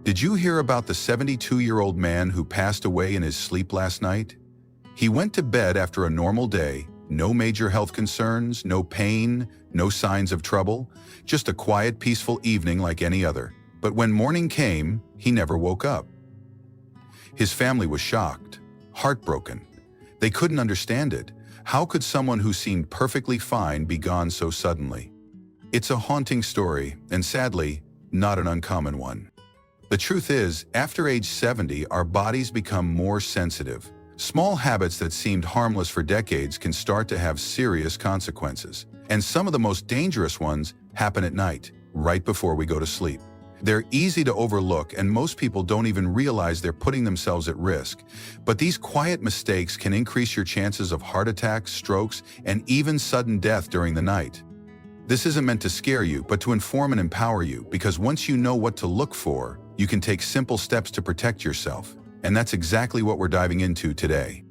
Did you hear about the 72-year-old man who passed away in his sleep last night? He went to bed after a normal day, no major health concerns, no pain, no signs of trouble, just a quiet, peaceful evening like any other. But when morning came, he never woke up. His family was shocked, heartbroken. They couldn't understand it. How could someone who seemed perfectly fine be gone so suddenly? It's a haunting story, and sadly, not an uncommon one. The truth is, after age 70, our bodies become more sensitive. Small habits that seemed harmless for decades can start to have serious consequences. And some of the most dangerous ones happen at night, right before we go to sleep. They're easy to overlook, and most people don't even realize they're putting themselves at risk. But these quiet mistakes can increase your chances of heart attacks, strokes, and even sudden death during the night. This isn't meant to scare you, but to inform and empower you, because once you know what to look for, you can take simple steps to protect yourself. And that's exactly what we're diving into today.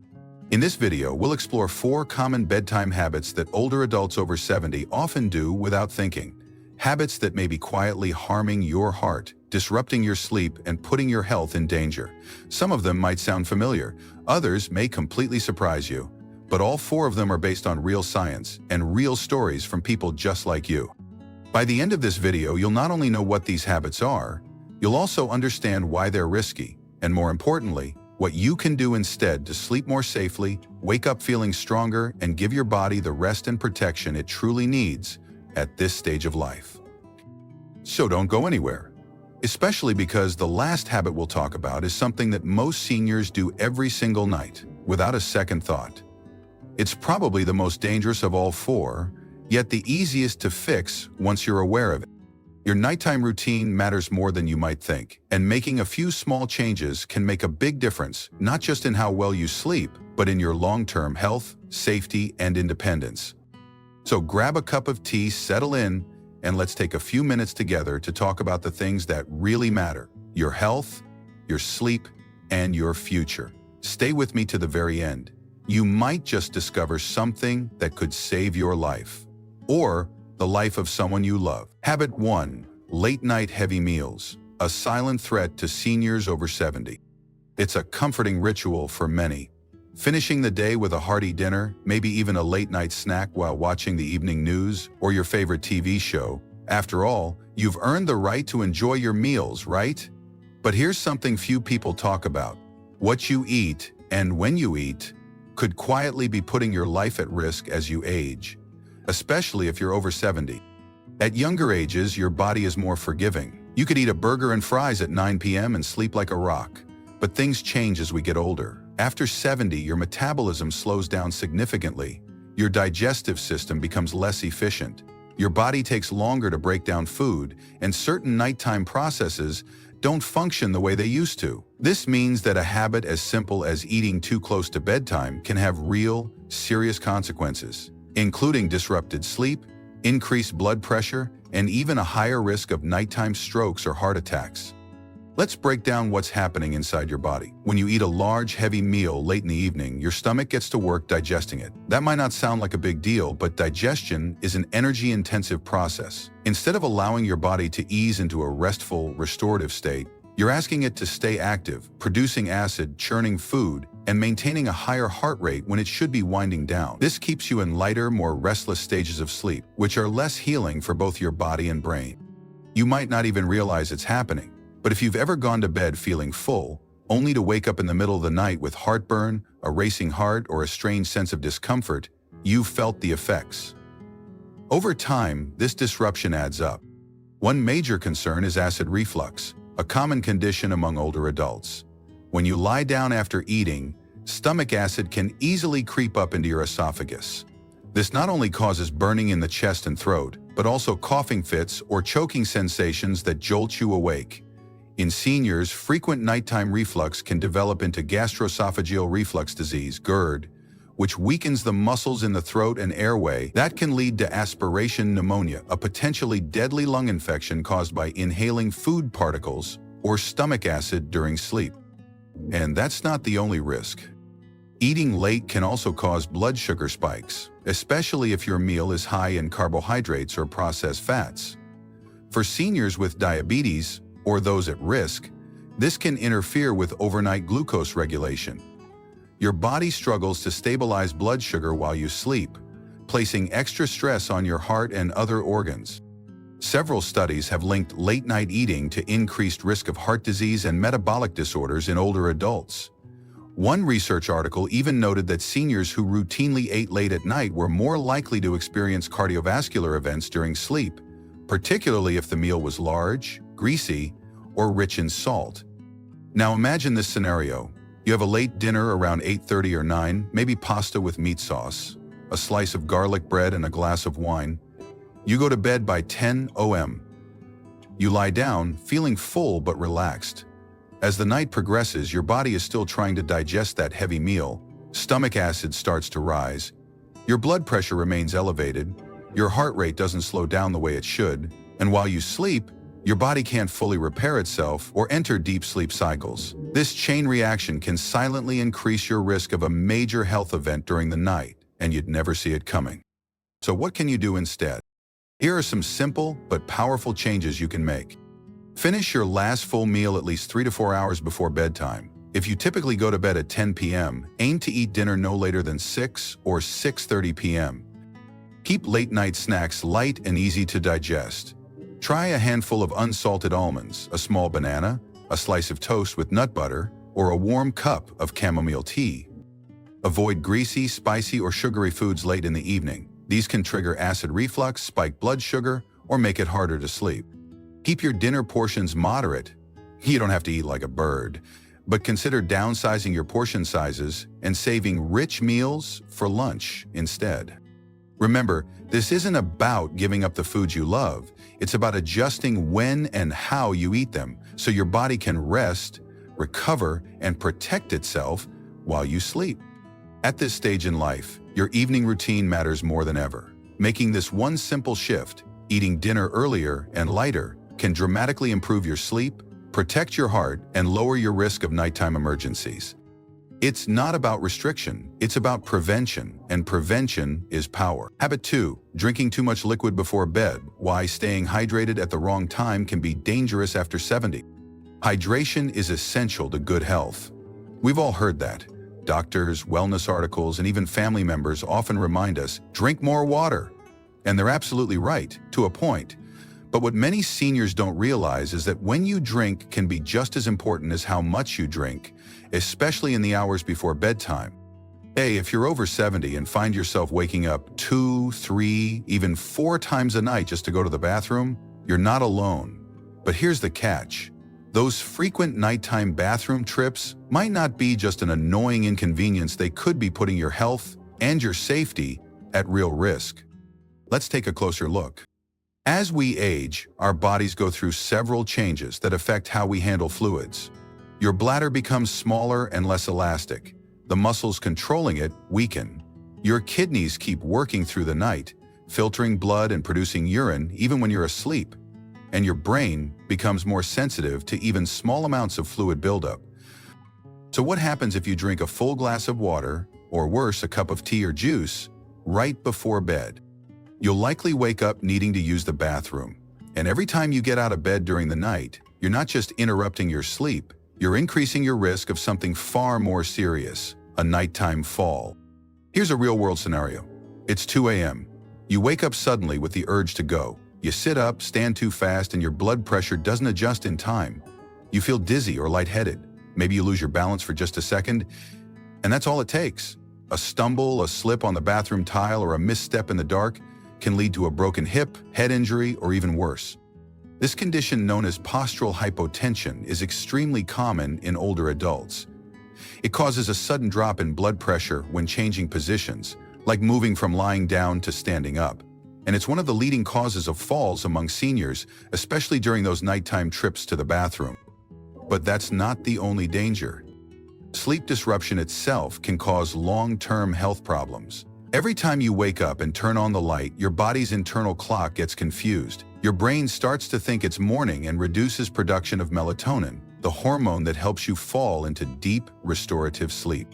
In this video, we'll explore 4 common bedtime habits that older adults over 70 often do without thinking. Habits that may be quietly harming your heart, disrupting your sleep, and putting your health in danger. Some of them might sound familiar, others may completely surprise you. But all 4 of them are based on real science and real stories from people just like you. By the end of this video, you'll not only know what these habits are, you'll also understand why they're risky, and more importantly, what you can do instead to sleep more safely, wake up feeling stronger, and give your body the rest and protection it truly needs at this stage of life. So don't go anywhere, especially because the last habit we'll talk about is something that most seniors do every single night, without a second thought. It's probably the most dangerous of all 4, yet the easiest to fix once you're aware of it. Your nighttime routine matters more than you might think, and making a few small changes can make a big difference, not just in how well you sleep, but in your long-term health, safety, and independence. So grab a cup of tea, settle in, and let's take a few minutes together to talk about the things that really matter: your health, your sleep, and your future. Stay with me to the very end. You might just discover something that could save your life, or the life of someone you love. Habit 1. Late-night heavy meals, a silent threat to seniors over 70. It's a comforting ritual for many. Finishing the day with a hearty dinner, maybe even a late-night snack while watching the evening news or your favorite TV show. After all, you've earned the right to enjoy your meals, right? But here's something few people talk about. What you eat, and when you eat, could quietly be putting your life at risk as you age, especially if you're over 70. At younger ages, your body is more forgiving. You could eat a burger and fries at 9 p.m. and sleep like a rock. But things change as we get older. After 70, your metabolism slows down significantly. Your digestive system becomes less efficient. Your body takes longer to break down food, and certain nighttime processes don't function the way they used to. This means that a habit as simple as eating too close to bedtime can have real, serious consequences, including disrupted sleep, increased blood pressure, and even a higher risk of nighttime strokes or heart attacks. Let's break down what's happening inside your body. When you eat a large, heavy meal late in the evening, your stomach gets to work digesting it. That might not sound like a big deal, but digestion is an energy-intensive process. Instead of allowing your body to ease into a restful, restorative state, you're asking it to stay active, producing acid, churning food, and maintaining a higher heart rate when it should be winding down. This keeps you in lighter, more restless stages of sleep, which are less healing for both your body and brain. You might not even realize it's happening, but if you've ever gone to bed feeling full, only to wake up in the middle of the night with heartburn, a racing heart, or a strange sense of discomfort, you've felt the effects. Over time, this disruption adds up. One major concern is acid reflux, a common condition among older adults. When you lie down after eating, stomach acid can easily creep up into your esophagus. This not only causes burning in the chest and throat, but also coughing fits or choking sensations that jolt you awake. In seniors, frequent nighttime reflux can develop into gastroesophageal reflux disease, GERD, which weakens the muscles in the throat and airway. That can lead to aspiration pneumonia, a potentially deadly lung infection caused by inhaling food particles or stomach acid during sleep. And that's not the only risk. Eating late can also cause blood sugar spikes, especially if your meal is high in carbohydrates or processed fats. For seniors with diabetes, or those at risk, This can interfere with overnight glucose regulation. Your body struggles to stabilize blood sugar while you sleep, placing extra stress on your heart and other organs. Several studies have linked late-night eating to increased risk of heart disease and metabolic disorders in older adults. One research article even noted that seniors who routinely ate late at night were more likely to experience cardiovascular events during sleep, particularly if the meal was large, greasy, or rich in salt. Now imagine this scenario. You have a late dinner around 8:30 or 9, maybe pasta with meat sauce, a slice of garlic bread and a glass of wine. You go to bed by 10 p.m. You lie down, feeling full but relaxed. As the night progresses, your body is still trying to digest that heavy meal. Stomach acid starts to rise. Your blood pressure remains elevated. Your heart rate doesn't slow down the way it should. And while you sleep, your body can't fully repair itself or enter deep sleep cycles. This chain reaction can silently increase your risk of a major health event during the night, and you'd never see it coming. So what can you do instead? Here are some simple but powerful changes you can make. Finish your last full meal at least 3 to 4 hours before bedtime. If you typically go to bed at 10 p.m., aim to eat dinner no later than 6 or 6:30 p.m. Keep late-night snacks light and easy to digest. Try a handful of unsalted almonds, a small banana, a slice of toast with nut butter, or a warm cup of chamomile tea. Avoid greasy, spicy, or sugary foods late in the evening. These can trigger acid reflux, spike blood sugar, or make it harder to sleep. Keep your dinner portions moderate. You don't have to eat like a bird, but consider downsizing your portion sizes and saving rich meals for lunch instead. Remember, this isn't about giving up the foods you love. It's about adjusting when and how you eat them so your body can rest, recover, and protect itself while you sleep. At this stage in life, your evening routine matters more than ever. Making this one simple shift, eating dinner earlier and lighter, can dramatically improve your sleep, protect your heart, and lower your risk of nighttime emergencies. It's not about restriction, it's about prevention, and prevention is power. Habit 2. Drinking too much liquid before bed. Why staying hydrated at the wrong time can be dangerous after 70. Hydration is essential to good health. We've all heard that. Doctors, wellness articles, and even family members often remind us, drink more water. And they're absolutely right, to a point. But what many seniors don't realize is that when you drink can be just as important as how much you drink, especially in the hours before bedtime. Hey, if you're over 70 and find yourself waking up 2, 3, even 4 times a night just to go to the bathroom, you're not alone. But here's the catch. Those frequent nighttime bathroom trips might not be just an annoying inconvenience. They could be putting your health and your safety at real risk. Let's take a closer look. As we age, our bodies go through several changes that affect how we handle fluids. Your bladder becomes smaller and less elastic. The muscles controlling it weaken. Your kidneys keep working through the night, filtering blood and producing urine even when you're asleep. And your brain becomes more sensitive to even small amounts of fluid buildup. So what happens if you drink a full glass of water, or worse, a cup of tea or juice, right before bed? You'll likely wake up needing to use the bathroom. And every time you get out of bed during the night, you're not just interrupting your sleep, you're increasing your risk of something far more serious, a nighttime fall. Here's a real-world scenario. It's 2 a.m. You wake up suddenly with the urge to go. You sit up, stand too fast, and your blood pressure doesn't adjust in time. You feel dizzy or lightheaded. Maybe you lose your balance for just a second, and that's all it takes. A stumble, a slip on the bathroom tile, or a misstep in the dark can lead to a broken hip, head injury, or even worse. This condition, known as postural hypotension, is extremely common in older adults. It causes a sudden drop in blood pressure when changing positions, like moving from lying down to standing up. And it's one of the leading causes of falls among seniors, especially during those nighttime trips to the bathroom. But that's not the only danger. Sleep disruption itself can cause long-term health problems. Every time you wake up and turn on the light, your body's internal clock gets confused. Your brain starts to think it's morning and reduces production of melatonin, the hormone that helps you fall into deep, restorative sleep.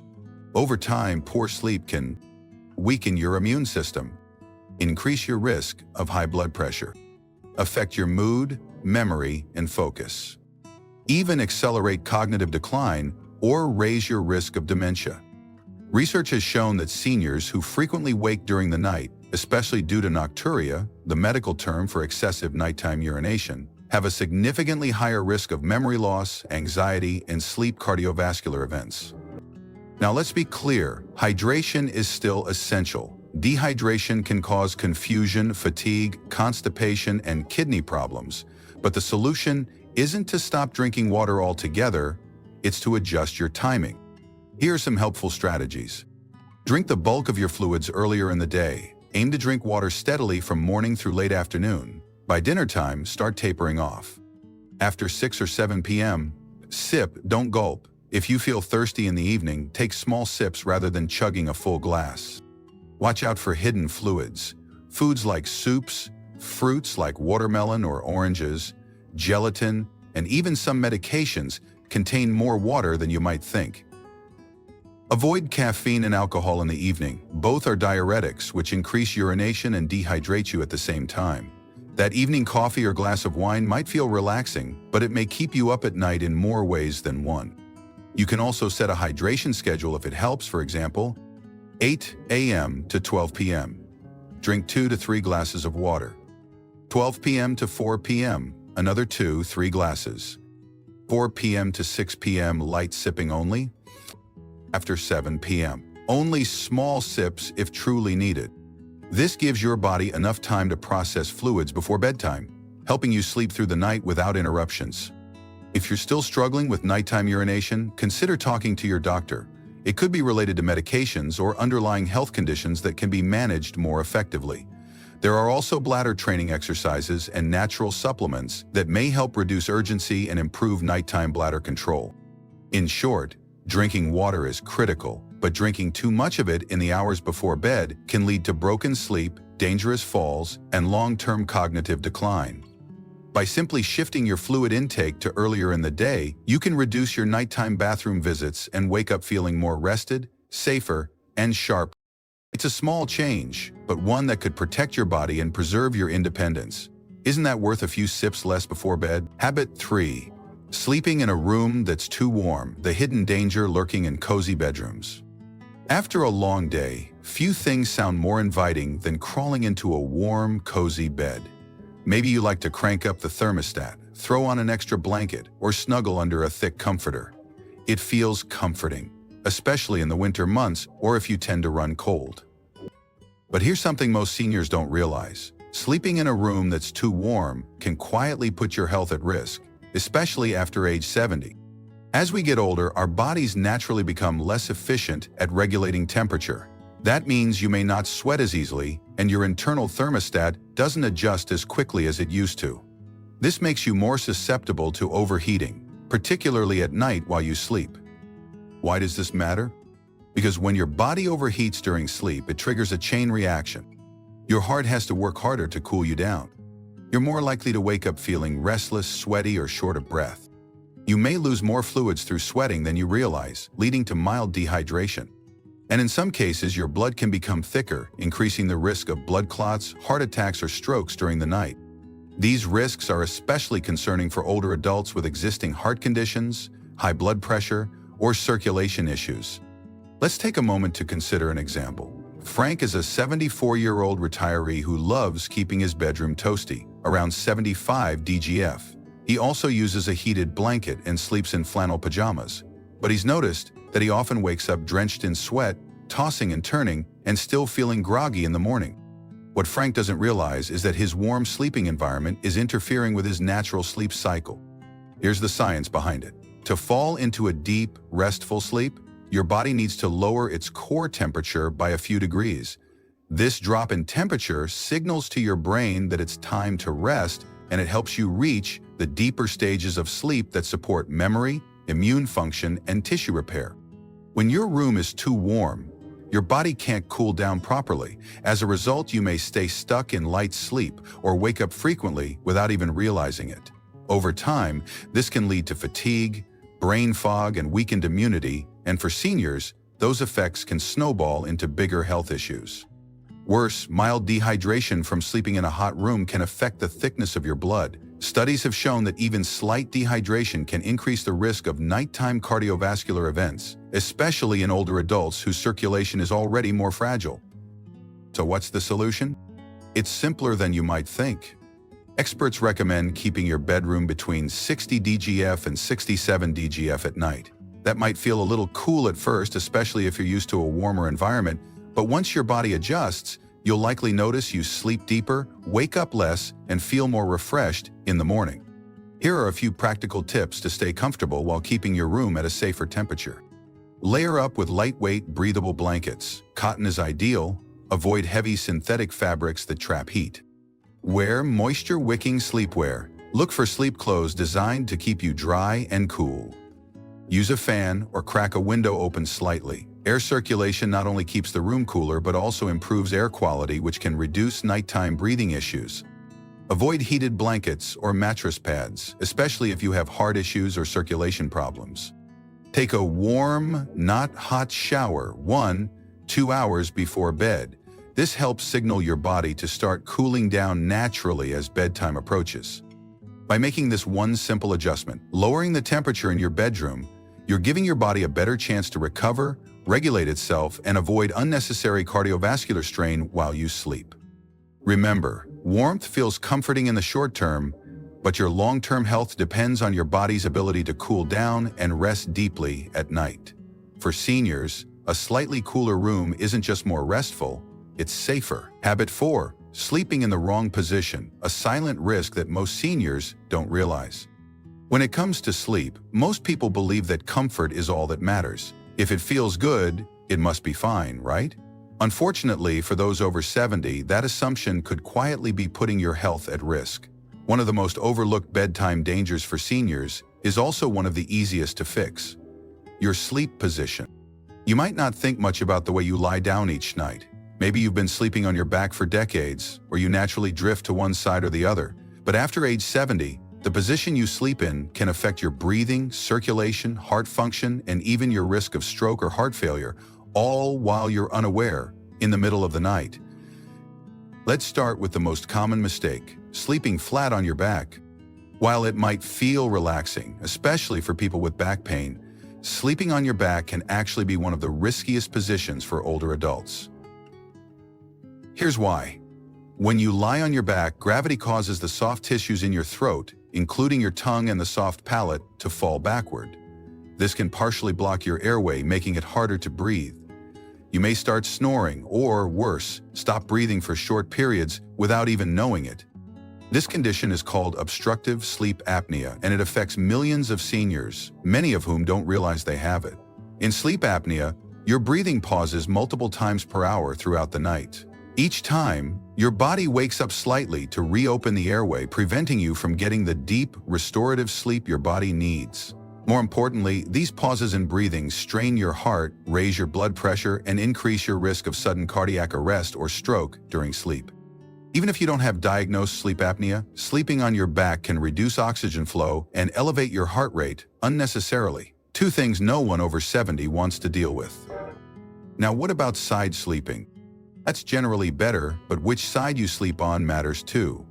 Over time, poor sleep can weaken your immune system, increase your risk of high blood pressure, affect your mood, memory, and focus. even accelerate cognitive decline or raise your risk of dementia. Research has shown that seniors who frequently wake during the night, especially due to nocturia, the medical term for excessive nighttime urination, have a significantly higher risk of memory loss, anxiety, and sleep cardiovascular events. Now let's be clear, hydration is still essential. Dehydration can cause confusion, fatigue, constipation, and kidney problems, but the solution isn't to stop drinking water altogether, it's to adjust your timing. Here are some helpful strategies. Drink the bulk of your fluids earlier in the day. Aim to drink water steadily from morning through late afternoon. By dinner time, start tapering off. After 6 or 7 p.m., sip, don't gulp. If you feel thirsty in the evening, take small sips rather than chugging a full glass. Watch out for hidden fluids. Foods like soups, fruits like watermelon or oranges, gelatin, and even some medications contain more water than you might think. Avoid caffeine and alcohol in the evening. Both are diuretics, which increase urination and dehydrate you at the same time. That evening coffee or glass of wine might feel relaxing, but it may keep you up at night in more ways than one. You can also set a hydration schedule if it helps. For example, 8 a.m. to 12 p.m. Drink 2 to 3 glasses of water. 12 p.m. to 4 p.m. Another 2-3 glasses. 4 p.m. to 6 p.m. light sipping only. After 7 p.m. only small sips if truly needed. This gives your body enough time to process fluids before bedtime, helping you sleep through the night without interruptions. If you're still struggling with nighttime urination, consider talking to your doctor. It could be related to medications or underlying health conditions that can be managed more effectively. There are also bladder training exercises and natural supplements that may help reduce urgency and improve nighttime bladder control. In short, drinking water is critical, but drinking too much of it in the hours before bed can lead to broken sleep, dangerous falls, and long-term cognitive decline. By simply shifting your fluid intake to earlier in the day, you can reduce your nighttime bathroom visits and wake up feeling more rested, safer, and sharp. It's a small change, but one that could protect your body and preserve your independence. Isn't that worth a few sips less before bed? Habit 3. Sleeping in a room that's too warm, the hidden danger lurking in cozy bedrooms. After a long day, few things sound more inviting than crawling into a warm, cozy bed. Maybe you like to crank up the thermostat, throw on an extra blanket, or snuggle under a thick comforter. It feels comforting, especially in the winter months or if you tend to run cold. But here's something most seniors don't realize. Sleeping in a room that's too warm can quietly put your health at risk, especially after age 70. As we get older, our bodies naturally become less efficient at regulating temperature. That means you may not sweat as easily, and your internal thermostat doesn't adjust as quickly as it used to. This makes you more susceptible to overheating, particularly at night while you sleep. Why does this matter? Because when your body overheats during sleep, it triggers a chain reaction. Your heart has to work harder to cool you down. You're more likely to wake up feeling restless, sweaty, or short of breath. You may lose more fluids through sweating than you realize, leading to mild dehydration. And in some cases, your blood can become thicker, increasing the risk of blood clots, heart attacks, or strokes during the night. These risks are especially concerning for older adults with existing heart conditions, high blood pressure, or circulation issues. Let's take a moment to consider an example. Frank is a 74-year-old retiree who loves keeping his bedroom toasty, around 75 DGF. He also uses a heated blanket and sleeps in flannel pajamas. But he's noticed that he often wakes up drenched in sweat, tossing and turning, and still feeling groggy in the morning. What Frank doesn't realize is that his warm sleeping environment is interfering with his natural sleep cycle. Here's the science behind it. To fall into a deep, restful sleep, your body needs to lower its core temperature by a few degrees. This drop in temperature signals to your brain that it's time to rest, and it helps you reach the deeper stages of sleep that support memory, immune function, and tissue repair. When your room is too warm, your body can't cool down properly. As a result, you may stay stuck in light sleep or wake up frequently without even realizing it. Over time, this can lead to fatigue, brain fog, and weakened immunity, and for seniors, those effects can snowball into bigger health issues. Worse, mild dehydration from sleeping in a hot room can affect the thickness of your blood. Studies have shown that even slight dehydration can increase the risk of nighttime cardiovascular events, especially in older adults whose circulation is already more fragile. So what's the solution? It's simpler than you might think. Experts recommend keeping your bedroom between 60 DGF and 67 DGF at night. That might feel a little cool at first, especially if you're used to a warmer environment, but once your body adjusts, you'll likely notice you sleep deeper, wake up less, and feel more refreshed in the morning. Here are a few practical tips to stay comfortable while keeping your room at a safer temperature. Layer up with lightweight, breathable blankets. Cotton is ideal. Avoid heavy synthetic fabrics that trap heat. Wear moisture-wicking sleepwear. Look for sleep clothes designed to keep you dry and cool. Use a fan or crack a window open slightly. Air circulation not only keeps the room cooler but also improves air quality, which can reduce nighttime breathing issues. Avoid heated blankets or mattress pads, especially if you have heart issues or circulation problems. Take a warm, not hot shower 1-2 hours before bed. This helps signal your body to start cooling down naturally as bedtime approaches. By making this one simple adjustment, lowering the temperature in your bedroom, you're giving your body a better chance to recover, regulate itself, and avoid unnecessary cardiovascular strain while you sleep. Remember, warmth feels comforting in the short term, but your long-term health depends on your body's ability to cool down and rest deeply at night. For seniors, a slightly cooler room isn't just more restful, it's safer. Habit 4. Sleeping in the wrong position, a silent risk that most seniors don't realize. When it comes to sleep, most people believe that comfort is all that matters. If it feels good, it must be fine, right? Unfortunately, for those over 70, that assumption could quietly be putting your health at risk. One of the most overlooked bedtime dangers for seniors is also one of the easiest to fix: your sleep position. You might not think much about the way you lie down each night. Maybe you've been sleeping on your back for decades, or you naturally drift to one side or the other. But after age 70, the position you sleep in can affect your breathing, circulation, heart function, and even your risk of stroke or heart failure, all while you're unaware in the middle of the night. Let's start with the most common mistake: sleeping flat on your back. While it might feel relaxing, especially for people with back pain, sleeping on your back can actually be one of the riskiest positions for older adults. Here's why. When you lie on your back, gravity causes the soft tissues in your throat, including your tongue and the soft palate, to fall backward. This can partially block your airway, making it harder to breathe. You may start snoring, or worse, stop breathing for short periods without even knowing it. This condition is called obstructive sleep apnea, and it affects millions of seniors, many of whom don't realize they have it. In sleep apnea, your breathing pauses multiple times per hour throughout the night. Each time, your body wakes up slightly to reopen the airway, preventing you from getting the deep, restorative sleep your body needs. More importantly, these pauses in breathing strain your heart, raise your blood pressure, and increase your risk of sudden cardiac arrest or stroke during sleep. Even if you don't have diagnosed sleep apnea, sleeping on your back can reduce oxygen flow and elevate your heart rate unnecessarily. Two things no one over 70 wants to deal with. Now, what about side sleeping? That's generally better, but which side you sleep on matters too.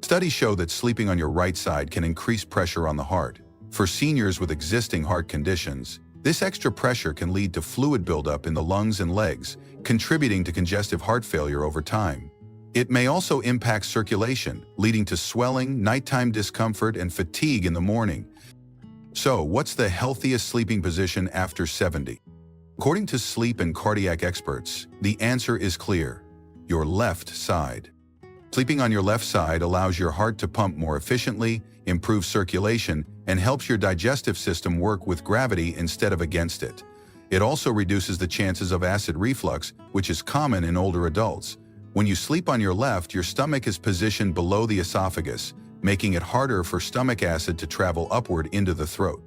Studies show that sleeping on your right side can increase pressure on the heart. For seniors with existing heart conditions, this extra pressure can lead to fluid buildup in the lungs and legs, contributing to congestive heart failure over time. It may also impact circulation, leading to swelling, nighttime discomfort, and fatigue in the morning. So, what's the healthiest sleeping position after 70? According to sleep and cardiac experts, the answer is clear: your left side. Sleeping on your left side allows your heart to pump more efficiently, improves circulation, and helps your digestive system work with gravity instead of against it. It also reduces the chances of acid reflux, which is common in older adults. When you sleep on your left, your stomach is positioned below the esophagus, making it harder for stomach acid to travel upward into the throat.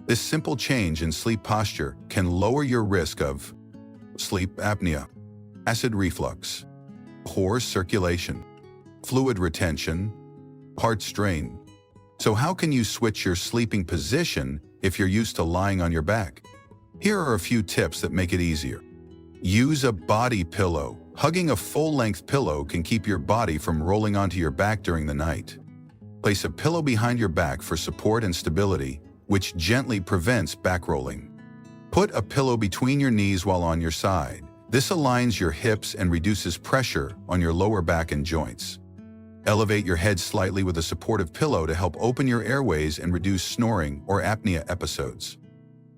This simple change in sleep posture can lower your risk of sleep apnea, acid reflux, poor circulation, fluid retention, heart strain. So how can you switch your sleeping position if you're used to lying on your back? Here are a few tips that make it easier. Use a body pillow. Hugging a full-length pillow can keep your body from rolling onto your back during the night. Place a pillow behind your back for support and stability, which gently prevents back rolling. Put a pillow between your knees while on your side. This aligns your hips and reduces pressure on your lower back and joints. Elevate your head slightly with a supportive pillow to help open your airways and reduce snoring or apnea episodes.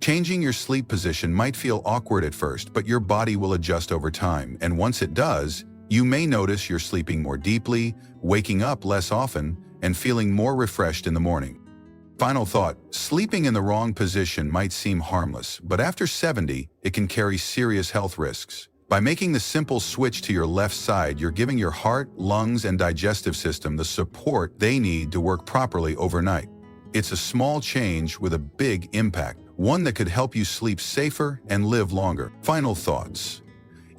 Changing your sleep position might feel awkward at first, but your body will adjust over time, and once it does, you may notice you're sleeping more deeply, waking up less often, and feeling more refreshed in the morning. Final thought, sleeping in the wrong position might seem harmless, but after 70, it can carry serious health risks. By making the simple switch to your left side, you're giving your heart, lungs, and digestive system the support they need to work properly overnight. It's a small change with a big impact, one that could help you sleep safer and live longer. Final thoughts.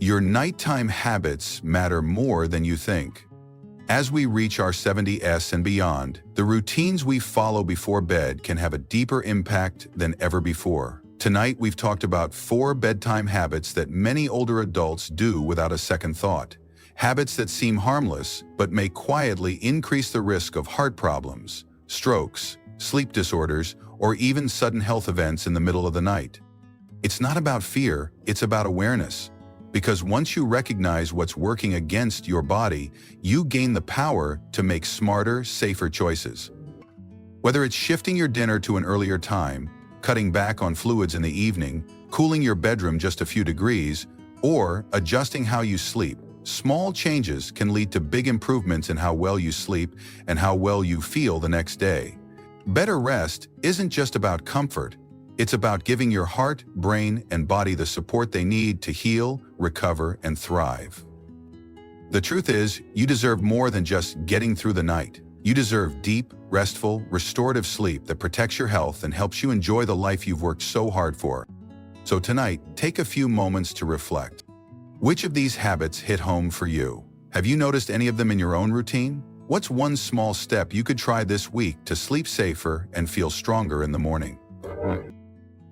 Your nighttime habits matter more than you think. As we reach our 70s and beyond, the routines we follow before bed can have a deeper impact than ever before. Tonight, we've talked about 4 bedtime habits that many older adults do without a second thought. Habits that seem harmless, but may quietly increase the risk of heart problems, strokes, sleep disorders, or even sudden health events in the middle of the night. It's not about fear, it's about awareness. Because once you recognize what's working against your body, you gain the power to make smarter, safer choices. Whether it's shifting your dinner to an earlier time, cutting back on fluids in the evening, cooling your bedroom just a few degrees, or adjusting how you sleep, small changes can lead to big improvements in how well you sleep and how well you feel the next day. Better rest isn't just about comfort. It's about giving your heart, brain, and body the support they need to heal, recover, and thrive. The truth is, you deserve more than just getting through the night. You deserve deep, restful, restorative sleep that protects your health and helps you enjoy the life you've worked so hard for. So tonight, take a few moments to reflect. Which of these habits hit home for you? Have you noticed any of them in your own routine? What's one small step you could try this week to sleep safer and feel stronger in the morning?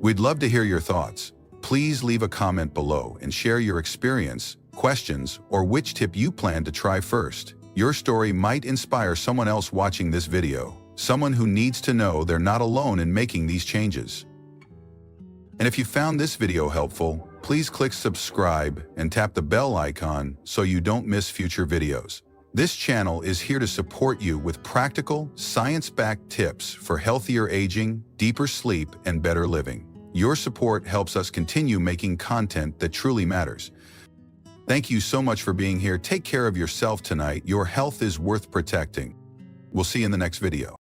We'd love to hear your thoughts. Please leave a comment below and share your experience, questions, or which tip you plan to try first. Your story might inspire someone else watching this video, someone who needs to know they're not alone in making these changes. And if you found this video helpful, please click subscribe and tap the bell icon so you don't miss future videos. This channel is here to support you with practical, science-backed tips for healthier aging, deeper sleep, and better living. Your support helps us continue making content that truly matters. Thank you so much for being here. Take care of yourself tonight. Your health is worth protecting. We'll see you in the next video.